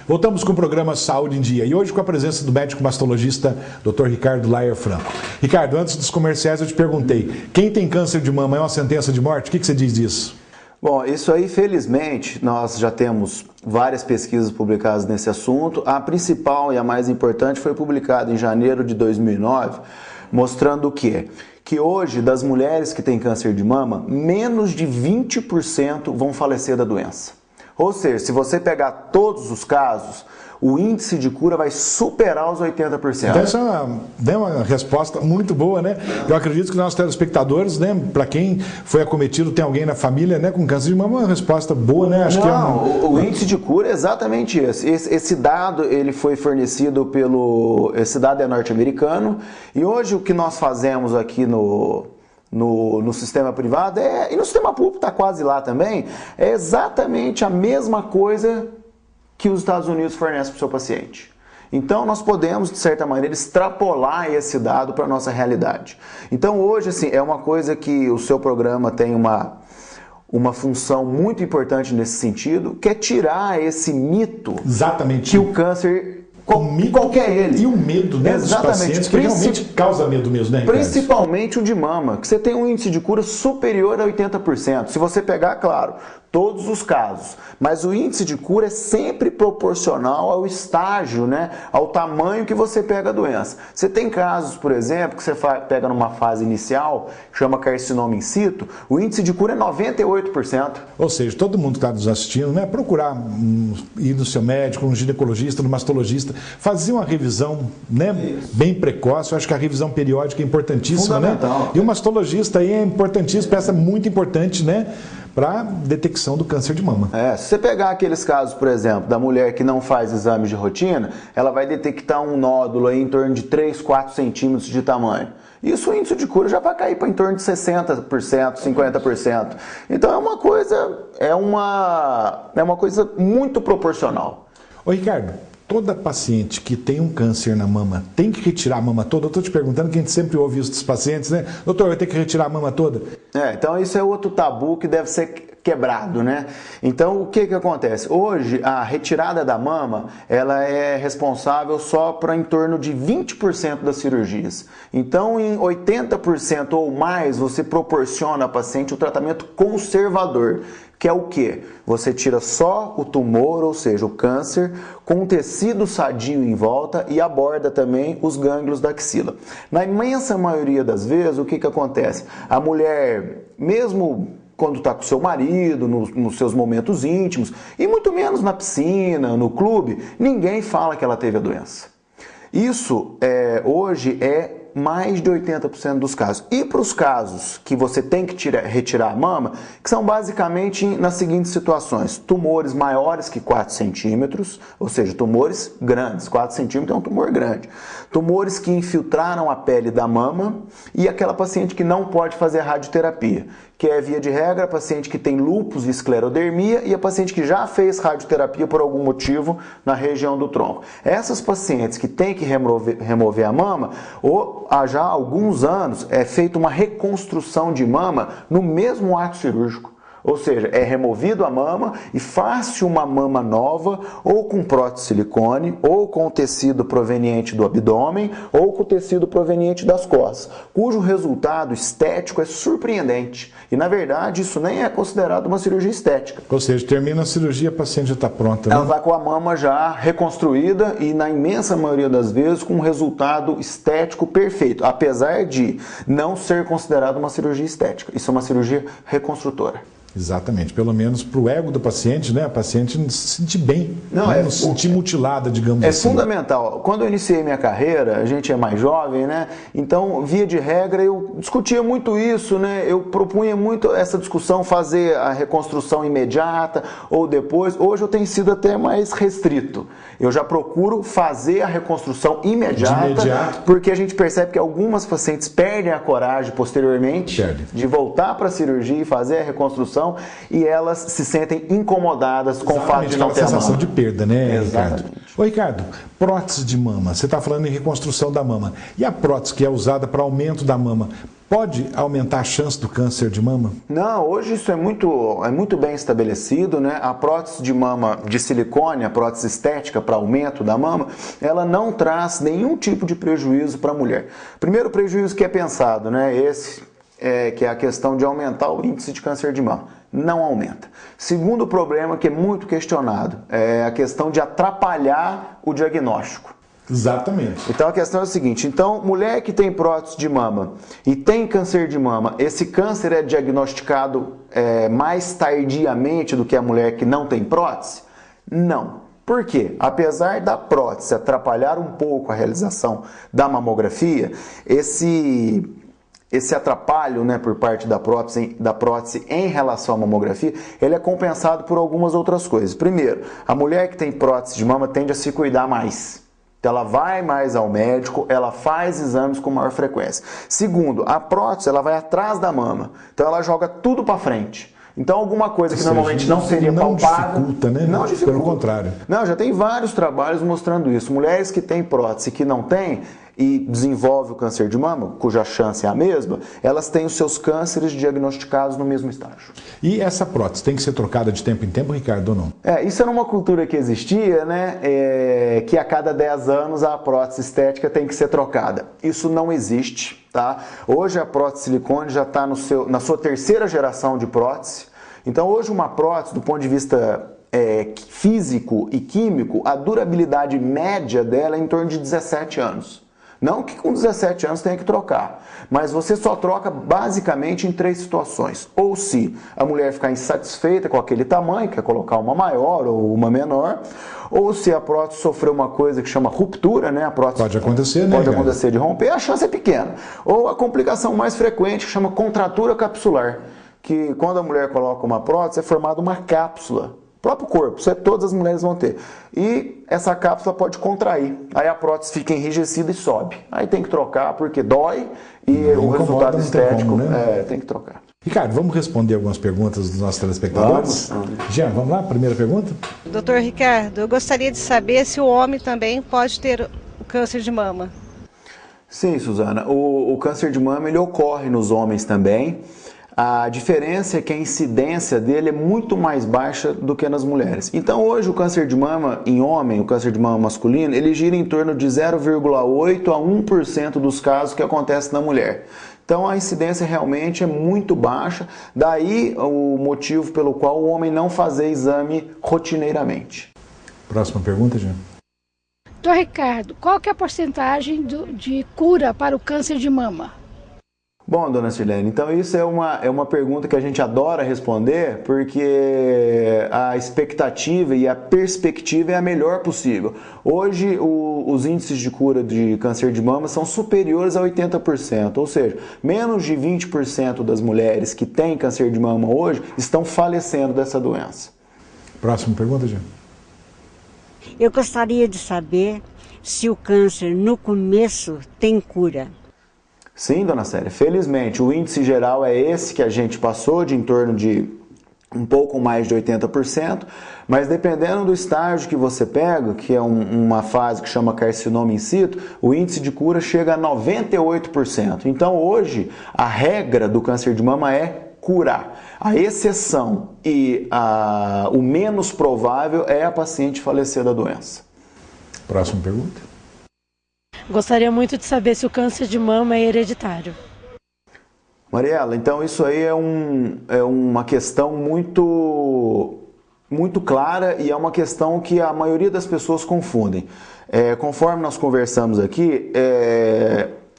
Voltamos com o programa Saúde em Dia e hoje com a presença do médico mastologista Dr. Ricardo Laier Franco. Ricardo, antes dos comerciais eu te perguntei, quem tem câncer de mama é uma sentença de morte? O que você diz disso? Bom, isso aí, felizmente, nós já temos várias pesquisas publicadas nesse assunto. A principal e a mais importante foi publicada em janeiro de 2009, mostrando o quê? Que hoje, das mulheres que têm câncer de mama, menos de 20% vão falecer da doença. Ou seja, se você pegar todos os casos, o índice de cura vai superar os 80%. Então, essa é uma resposta muito boa, né? Eu acredito que nossos telespectadores, né, para quem foi acometido, tem alguém na família, né, com câncer de mama, uma resposta boa, né? Acho que o índice de cura é exatamente esse. Esse dado ele foi fornecido esse dado é norte-americano, e hoje o que nós fazemos aqui no sistema privado, e no sistema público está quase lá também, é exatamente a mesma coisa que os Estados Unidos fornecem para o seu paciente. Então nós podemos, de certa maneira, extrapolar esse dado para a nossa realidade. Então hoje, assim, é uma coisa que o seu programa tem uma função muito importante nesse sentido, que é tirar esse mito exatamente que o câncer... qualquer ele. E o medo, né, dos pacientes, que realmente causa medo mesmo, né, Ricardo? Principalmente o de mama, que você tem um índice de cura superior a 80%. Se você pegar, claro, todos os casos, mas o índice de cura é sempre proporcional ao estágio, né, ao tamanho que você pega a doença. Você tem casos, por exemplo, que você pega numa fase inicial, chama carcinoma in situ, o índice de cura é 98%. Ou seja, todo mundo que está nos assistindo, né, procurar ir no seu médico, no ginecologista, no mastologista, fazer uma revisão, né, bem precoce. Eu acho que a revisão periódica é importantíssima, né? E o mastologista aí é importantíssimo, peça muito importante, né, para detecção do câncer de mama. Se você pegar aqueles casos, por exemplo, da mulher que não faz exames de rotina, ela vai detectar um nódulo aí em torno de 3, 4 centímetros de tamanho. Isso, o índice de cura já vai cair para em torno de 60%, 50%. Então é uma coisa muito proporcional. Ô Ricardo, toda paciente que tem um câncer na mama tem que retirar a mama toda? Eu estou te perguntando, que a gente sempre ouve isso dos pacientes, né? Doutor, vai ter que retirar a mama toda? Então isso é outro tabu que deve ser quebrado, né? Então o que acontece? Hoje a retirada da mama, ela é responsável só para em torno de 20% das cirurgias. Então em 80% ou mais você proporciona ao paciente o tratamento conservador, que é o quê? Você tira só o tumor, ou seja, o câncer, com um tecido sadio em volta e aborda também os gânglios da axila. Na imensa maioria das vezes, o que acontece? A mulher, mesmo quando está com seu marido, nos seus momentos íntimos, e muito menos na piscina, no clube, ninguém fala que ela teve a doença. Isso hoje é mais de 80% dos casos. E para os casos que você tem que retirar a mama, que são basicamente nas seguintes situações: tumores maiores que 4 centímetros, ou seja, tumores grandes, 4 centímetros é um tumor grande. Tumores que infiltraram a pele da mama e aquela paciente que não pode fazer radioterapia, que é, via de regra, a paciente que tem lúpus e esclerodermia e a paciente que já fez radioterapia por algum motivo na região do tronco. Essas pacientes que têm que remover a mama, já há alguns anos é feita uma reconstrução de mama no mesmo ato cirúrgico. Ou seja, é removido a mama e faz-se uma mama nova, ou com prótese de silicone, ou com tecido proveniente do abdômen, ou com tecido proveniente das costas, cujo resultado estético é surpreendente. E, na verdade, isso nem é considerado uma cirurgia estética. Ou seja, termina a cirurgia, a paciente já está pronta, né? Ela vai com a mama já reconstruída e, na imensa maioria das vezes, com um resultado estético perfeito, apesar de não ser considerado uma cirurgia estética. Isso é uma cirurgia reconstrutora. Exatamente, pelo menos para o ego do paciente, né? A paciente não se sentir bem, não se sentir mutilada, digamos assim. É fundamental. Quando eu iniciei minha carreira, a gente é mais jovem, né? Então, via de regra, eu discutia muito isso, né? Eu propunha muito essa discussão, fazer a reconstrução imediata ou depois. Hoje eu tenho sido até mais restrito. Eu já procuro fazer a reconstrução imediata, porque a gente percebe que algumas pacientes perdem a coragem posteriormente de voltar para a cirurgia e fazer a reconstrução. reprodução e elas se sentem incomodadas com o fato de não ter a mama. Sensação de perda, né, Exatamente. Ricardo? Ô, Ricardo, prótese de mama, você está falando em reconstrução da mama. E a prótese que é usada para aumento da mama, pode aumentar a chance do câncer de mama? Não, hoje isso é muito bem estabelecido, né? A prótese de mama de silicone, a prótese estética para aumento da mama, ela não traz nenhum tipo de prejuízo para a mulher. Primeiro prejuízo que é pensado, né? Que é a questão de aumentar o índice de câncer de mama. Não aumenta. Segundo problema que é muito questionado, é a questão de atrapalhar o diagnóstico. Exatamente. Então a questão é o seguinte, então mulher que tem prótese de mama e tem câncer de mama, esse câncer é diagnosticado mais tardiamente do que a mulher que não tem prótese? Não. Por quê? Apesar da prótese atrapalhar um pouco a realização da mamografia, esse atrapalho, né, por parte da prótese em relação à mamografia, ele é compensado por algumas outras coisas. Primeiro, a mulher que tem prótese de mama tende a se cuidar mais. Ela vai mais ao médico, ela faz exames com maior frequência. Segundo, a prótese ela vai atrás da mama, então ela joga tudo para frente. Então alguma coisa que normalmente não seria palpável... Não dificulta, né? Não dificulta. Pelo contrário. Não, já tem vários trabalhos mostrando isso. Mulheres que têm prótese e que não têm e desenvolvem o câncer de mama, cuja chance é a mesma, elas têm os seus cânceres diagnosticados no mesmo estágio. E essa prótese tem que ser trocada de tempo em tempo, Ricardo, ou não? Isso era uma cultura que existia, né? Que a cada 10 anos a prótese estética tem que ser trocada. Isso não existe, tá? Hoje a prótese silicone já está na sua terceira geração de prótese. Então hoje uma prótese, do ponto de vista físico e químico, a durabilidade média dela é em torno de 17 anos. Não que com 17 anos tenha que trocar, mas você só troca basicamente em 3 situações. Ou se a mulher ficar insatisfeita com aquele tamanho, quer colocar uma maior ou uma menor, ou se a prótese sofreu uma coisa que chama ruptura, né? A prótese pode acontecer, né? Pode acontecer de romper, a chance é pequena. Ou a complicação mais frequente que chama contratura capsular, que quando a mulher coloca uma prótese é formada uma cápsula. Próprio corpo, isso todas as mulheres vão ter. E essa cápsula pode contrair. Aí a prótese fica enrijecida e sobe. Aí tem que trocar porque dói e o resultado estético tem que trocar. Ricardo, vamos responder algumas perguntas dos nossos telespectadores? Jean, vamos lá? Primeira pergunta? Doutor Ricardo, eu gostaria de saber se o homem também pode ter o câncer de mama. Sim, Suzana. O câncer de mama ele ocorre nos homens também. A diferença é que a incidência dele é muito mais baixa do que nas mulheres. Então hoje o câncer de mama em homem, o câncer de mama masculino, ele gira em torno de 0,8 a 1% dos casos que acontecem na mulher. Então a incidência realmente é muito baixa, daí o motivo pelo qual o homem não fazer exame rotineiramente. Próxima pergunta, Jean. Doutor Ricardo, qual que é a porcentagem de cura para o câncer de mama? Bom, dona Sirlene, então isso é uma pergunta que a gente adora responder porque a expectativa e a perspectiva é a melhor possível. Hoje os índices de cura de câncer de mama são superiores a 80%, ou seja, menos de 20% das mulheres que têm câncer de mama hoje estão falecendo dessa doença. Próxima pergunta, Jean. Eu gostaria de saber se o câncer no começo tem cura. Sim, dona Célia, felizmente o índice geral é esse que a gente passou, de em torno de um pouco mais de 80%, mas dependendo do estágio que você pega, que é uma fase que chama carcinoma in situ, o índice de cura chega a 98%. Então hoje a regra do câncer de mama é curar. A exceção e o menos provável é a paciente falecer da doença. Próxima pergunta. Gostaria muito de saber se o câncer de mama é hereditário. Mariela, então isso aí é uma questão muito clara e é uma questão que a maioria das pessoas confundem. Conforme nós conversamos aqui,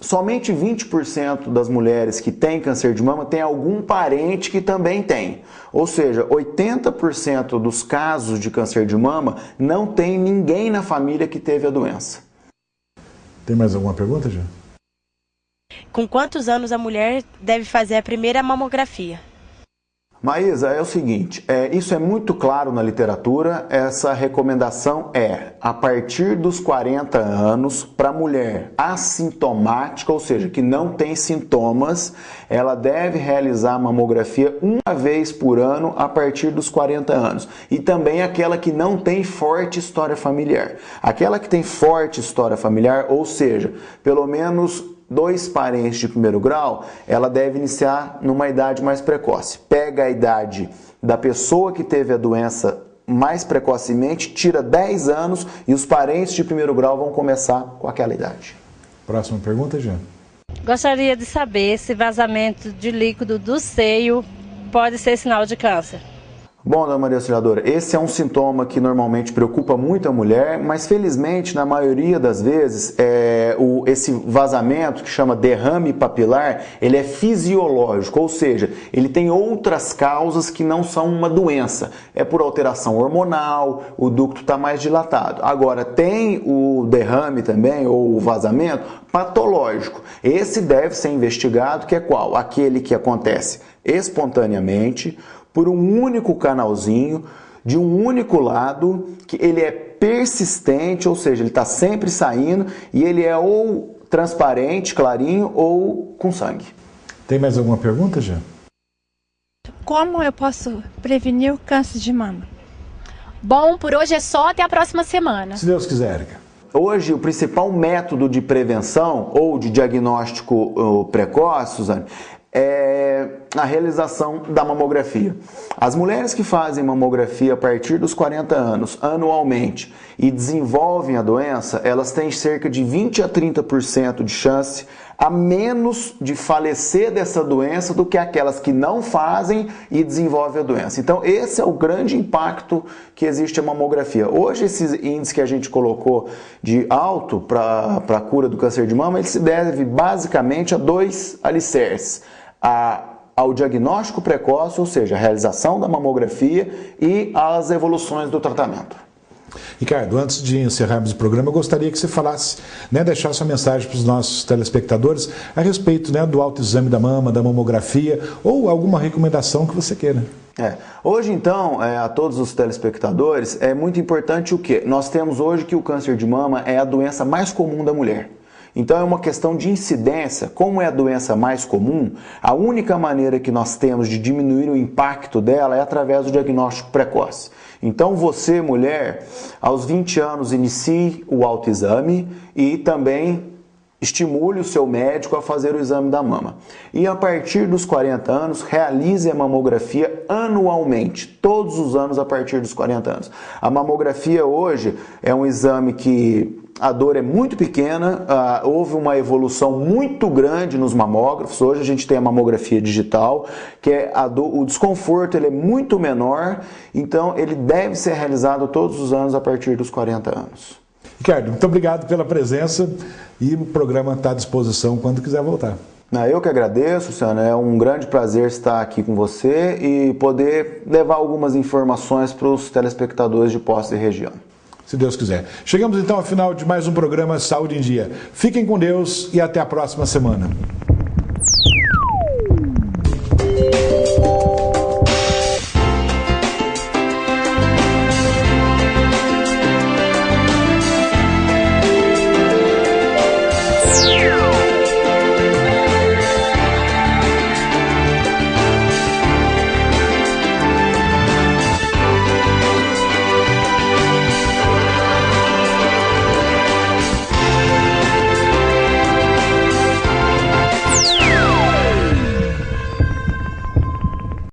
somente 20% das mulheres que têm câncer de mama tem algum parente que também tem. Ou seja, 80% dos casos de câncer de mama não tem ninguém na família que teve a doença. Tem mais alguma pergunta, Jean? Com quantos anos a mulher deve fazer a primeira mamografia? Maísa, é o seguinte, isso é muito claro na literatura, essa recomendação é a partir dos 40 anos para mulher assintomática, ou seja, que não tem sintomas, ela deve realizar mamografia uma vez por ano a partir dos 40 anos. E também aquela que não tem forte história familiar. Aquela que tem forte história familiar, ou seja, pelo menos 2 parentes de primeiro grau, ela deve iniciar numa idade mais precoce. Pega a idade da pessoa que teve a doença mais precocemente, tira 10 anos e os parentes de primeiro grau vão começar com aquela idade. Próxima pergunta, Jean. Gostaria de saber se vazamento de líquido do seio pode ser sinal de câncer. Bom, dona Maria Auxiliadora, esse é um sintoma que normalmente preocupa muito a mulher, mas felizmente, na maioria das vezes, esse vazamento, que chama derrame papilar, ele é fisiológico, ou seja, ele tem outras causas que não são uma doença. É por alteração hormonal, o ducto está mais dilatado. Agora, tem o derrame também, ou o vazamento, patológico. Esse deve ser investigado, que é qual? Aquele que acontece espontaneamente, por um único canalzinho, de um único lado, que ele é persistente, ou seja, ele está sempre saindo, e ele é ou transparente, clarinho, ou com sangue. Tem mais alguma pergunta, Jean? Como eu posso prevenir o câncer de mama? Bom, por hoje é só, até a próxima semana. Se Deus quiser, Erika. Hoje, o principal método de prevenção ou de diagnóstico precoce, Suzane, é a realização da mamografia. As mulheres que fazem mamografia a partir dos 40 anos, anualmente, e desenvolvem a doença, elas têm cerca de 20 a 30% de chance a menos de falecer dessa doença do que aquelas que não fazem e desenvolvem a doença. Então, esse é o grande impacto que existe a mamografia. Hoje, esses índices que a gente colocou de alto para a cura do câncer de mama, ele se deve basicamente a 2 alicerces. Ao diagnóstico precoce, ou seja, a realização da mamografia e às evoluções do tratamento. Ricardo, antes de encerrarmos o programa, eu gostaria que você falasse, deixasse uma mensagem para os nossos telespectadores a respeito do autoexame da mama, da mamografia, ou alguma recomendação que você queira. Hoje, então, a todos os telespectadores, é muito importante o quê? Nós temos hoje que o câncer de mama é a doença mais comum da mulher. Então é uma questão de incidência. Como é a doença mais comum, a única maneira que nós temos de diminuir o impacto dela é através do diagnóstico precoce. Então você, mulher, aos 20 anos inicie o autoexame e também estimule o seu médico a fazer o exame da mama. E a partir dos 40 anos, realize a mamografia anualmente, todos os anos a partir dos 40 anos. A mamografia hoje é um exame que a dor é muito pequena, houve uma evolução muito grande nos mamógrafos. Hoje a gente tem a mamografia digital, que é o desconforto ele é muito menor, então ele deve ser realizado todos os anos a partir dos 40 anos. Ricardo, muito obrigado pela presença e o programa está à disposição quando quiser voltar. Eu que agradeço, Luciano, é um grande prazer estar aqui com você e poder levar algumas informações para os telespectadores de Poços e região. Se Deus quiser. Chegamos então ao final de mais um programa Saúde em Dia. Fiquem com Deus e até a próxima semana.